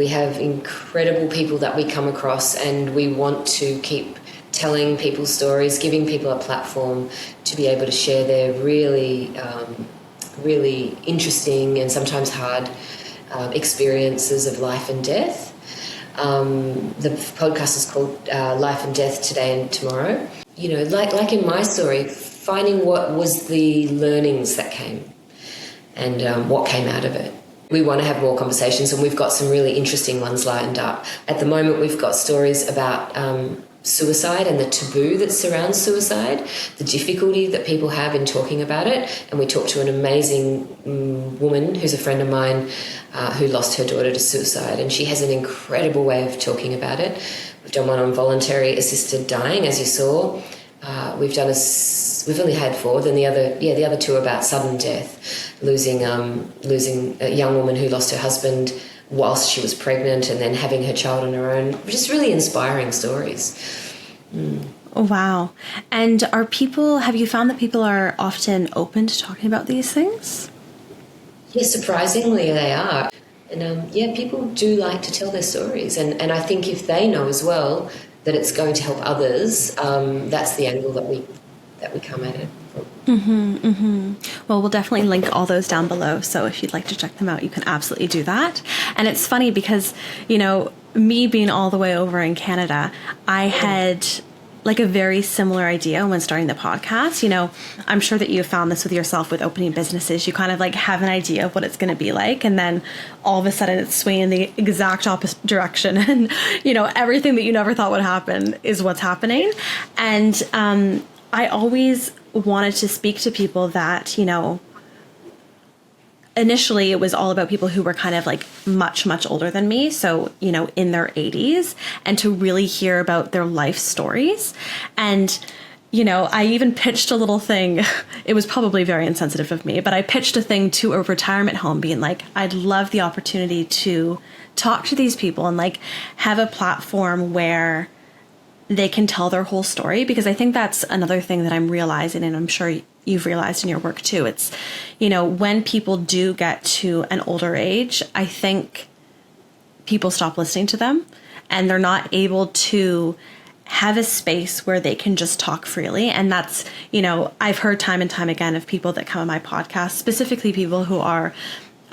have incredible people that we come across, and we want to keep telling people's stories, giving people a platform to be able to share their really interesting and sometimes hard experiences of life and death. The podcast is called Life and Death Today and Tomorrow. You know, like in my story, finding what was the learnings that came and what came out of it. We want to have more conversations, and we've got some really interesting ones lined up. At the moment, we've got stories about suicide and the taboo that surrounds suicide, the difficulty that people have in talking about it. And we talked to an amazing woman who's a friend of mine who lost her daughter to suicide, and she has an incredible way of talking about it. We've done one on voluntary assisted dying, as you saw. We've only had 4. Then the other 2 are about sudden death, losing a young woman who lost her husband whilst she was pregnant, and then having her child on her own. Just really inspiring stories. Oh, wow. And have you found that people are often open to talking about these things? Yeah, surprisingly they are. And people do like to tell their stories. And I think if they know as well that it's going to help others, that's the angle that we come at it from. Mm-hmm, mm-hmm. Well, we'll definitely link all those down below. So if you'd like to check them out, you can absolutely do that. And it's funny because, you know, me being all the way over in Canada, I had like a very similar idea when starting the podcast. You know, I'm sure that you found this with yourself with opening businesses. You kind of like have an idea of what it's going to be like, and then all of a sudden it's swinging in the exact opposite direction, and you know, everything that you never thought would happen is what's happening. And I always wanted to speak to people that, you know, initially it was all about people who were kind of like much, much older than me. So, you know, in their 80s, and to really hear about their life stories. And, you know, I even pitched a little thing. It was probably very insensitive of me, but I pitched a thing to a retirement home being like, I'd love the opportunity to talk to these people and like have a platform where they can tell their whole story, because I think that's another thing that I'm realizing, and I'm sure you've realized in your work too. It's, you know, when people do get to an older age, I think people stop listening to them, and they're not able to have a space where they can just talk freely. And that's, you know, I've heard time and time again of people that come on my podcast, specifically people who are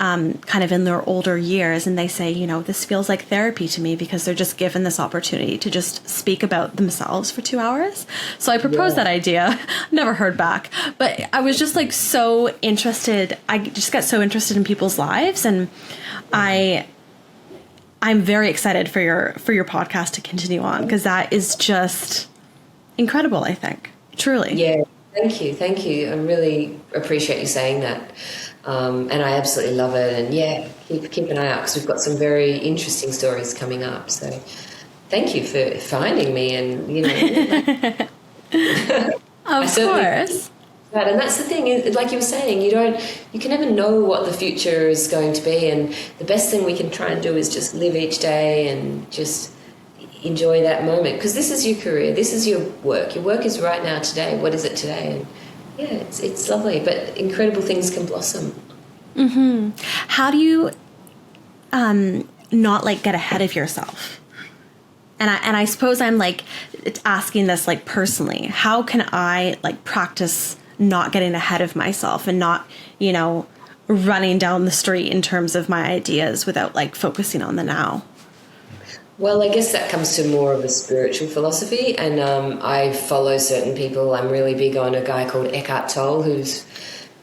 kind of in their older years, and they say, you know, this feels like therapy to me because they're just given this opportunity to just speak about themselves for 2 hours. So I proposed that idea, never heard back, but I was just like so interested. I just got so interested in people's lives, and I'm very excited for your podcast to continue on, because that is just incredible, I think, truly. Yeah. Thank you. Thank you. I really appreciate you saying that. And I absolutely love it. And yeah, keep an eye out because we've got some very interesting stories coming up. So thank you for finding me. And, Of course. Right, and that's the thing, like you were saying, you can never know what the future is going to be, and the best thing we can try and do is just live each day and just enjoy that moment, because this is your career, this is your work is right now, today. What is it today? And yeah, it's lovely, but incredible things can blossom. Mm-hmm. How do you not like get ahead of yourself? And I suppose I'm like asking this like personally. How can I like practice not getting ahead of myself and not, running down the street in terms of my ideas without like focusing on the now? Well, I guess that comes to more of a spiritual philosophy, and I follow certain people. I'm really big on a guy called Eckhart Tolle, who's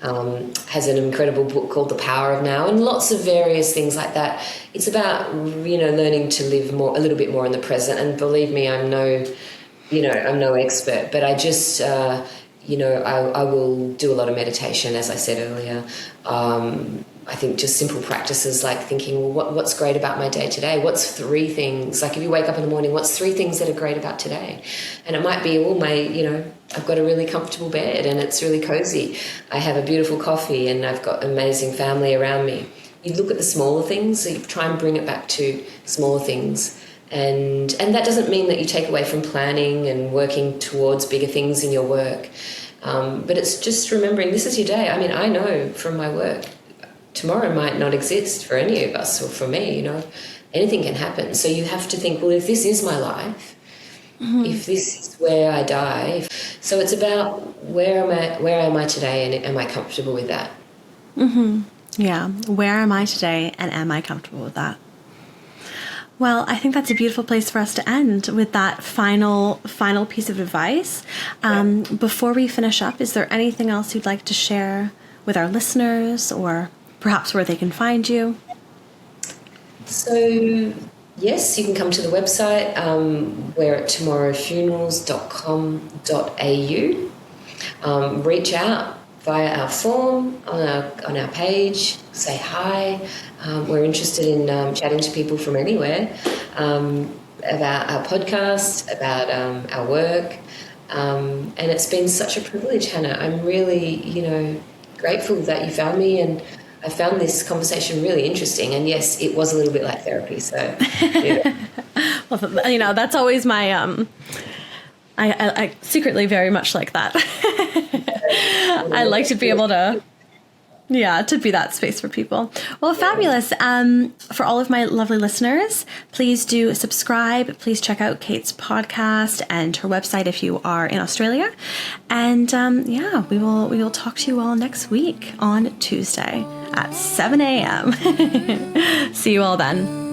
has an incredible book called The Power of Now, and lots of various things like that. It's about, learning to live a little bit more in the present. And believe me, I'm no expert, but I just, I will do a lot of meditation, as I said earlier. I think just simple practices like thinking, well, what's great about my day today? What's 3 things? Like if you wake up in the morning, what's 3 things that are great about today? And it might be, I've got a really comfortable bed and it's really cozy. I have a beautiful coffee and I've got amazing family around me. You look at the smaller things, so you try and bring it back to smaller things. And that doesn't mean that you take away from planning and working towards bigger things in your work. But it's just remembering this is your day. I mean, I know from my work, tomorrow might not exist for any of us or for me, anything can happen. So you have to think, well, if this is my life, mm-hmm. if this is where I die, so it's about where am I today, and am I comfortable with that? Mm-hmm. Yeah. Where am I today, and am I comfortable with that? Well, I think that's a beautiful place for us to end with that final piece of advice. Before we finish up, is there anything else you'd like to share with our listeners, or perhaps where they can find you? So, yes, you can come to the website. We're at tomorrowfunerals.com.au. Reach out via our form on our page. Say hi. We're interested in chatting to people from anywhere about our podcast, about our work. And it's been such a privilege, Hannah. I'm really, grateful that you found me, and I found this conversation really interesting. And yes, it was a little bit like therapy. So, yeah. Well, that's always my, I secretly very much like that. I like to be able to, to be that space for people. Well, fabulous. For all of my lovely listeners, please do subscribe. Please check out Kate's podcast and her website if you are in Australia. And we will talk to you all next week on Tuesday at 7 a.m. See you all then.